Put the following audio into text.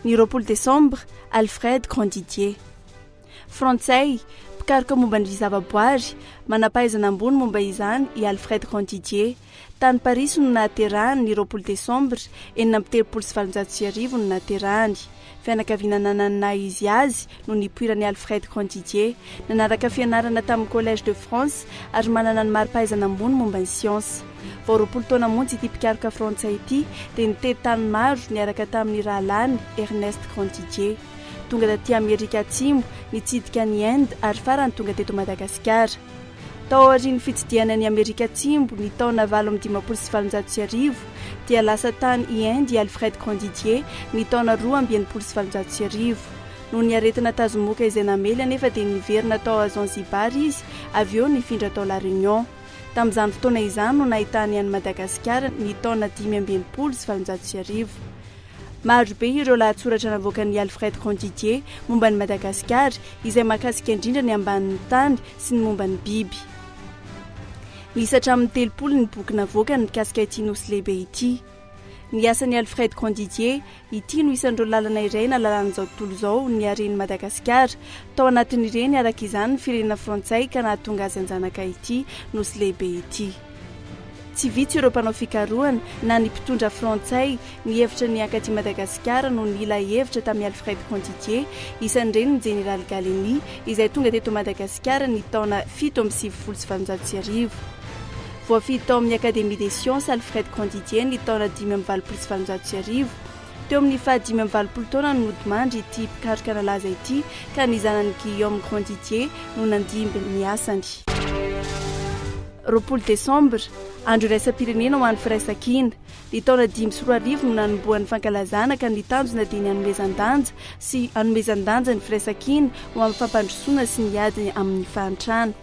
Ny 20 desambra Alfred Grandidier. Frantsay pikaroka momba ny zavaboary manampahaizana ambony momba izany i Alfred Grandidier. Tany Paris no nahaterahany ny 20 desambra 1937 no nahaterahany. Fianakaviana nanana izy azy no nipoirany Alfred Grandidier, nanaraka fianarana tamin'ny Collège de France ary manana ny mari-pahaizana ambony momba ny siansa. Vao 20 taona montsy ity pikaroka frantsay ity dia nitety tany maro niaraka tamin'ny rahalany Ernest Grandidier. Tonga taty Amerika Atsimo, nitsidika ny Inde ary farany tonga teto Madagasikara. Tao aorian'ny fitsidiana ny Amerika Atsimo ny taona 1970 dia lasa tany i Inde i Alfred Grandidier ny taona 1970. Noho ny aretina tazomoka izay namely anefa dia niverina tao Zanzibar izy, avy eo nifindra tao La Réunion. Tamin'izany fotoana izany no nahitany any Madagasikara ny taona 1970. Maro be ireo lahatsoratra navoakan'ny Alfred Grandidier momba ny Madagasikara izay mahakasika indrindra ny ambanin'ny tany sy ny momba ny biby. Nisatra amin'ny 30 ny boky navoakany mikasika ity nosy lehibe ity. Ny asan'ny Alfred Grandidier ity no isan'ireo lalana iray na lalan'izao tontolo izao ny haren'ny Madagasikara. Tao anatin'ireny araka izany ny firenena frantsay ka nahatonga azy anjanaka ity nosy lehibe ity. Tsy vitsy ireo mpanao fikarohana na ny mpitondra frantsay ny hevitra ny ankaty Madagasikara no nila hevitra tamin'ny Alfred Grandidier, isan'ireny ny Général Galeny izay tonga teto Madagasikara ny taona 1770. Voafidy tao amin'ny Académie des Sciences Alfred Grandidier ny taona 1770. Teo amin'ny faha 50 taona no nodimandry ity pikaroka nalaza ity ka ny zanany Guillaume Grandidier no nandimby ny asany. 20 desambra andro iraisam-pirenena ho an'ny firaisan-kina. Ny taona 5 no nanomboan'ny fankalazana ka ny tanjona dia ny hanomezan-danja sy hanomezan-danja ny firaisan-kina ho amin'ny fampandrosoana sy ny ady amin'ny fahantrana.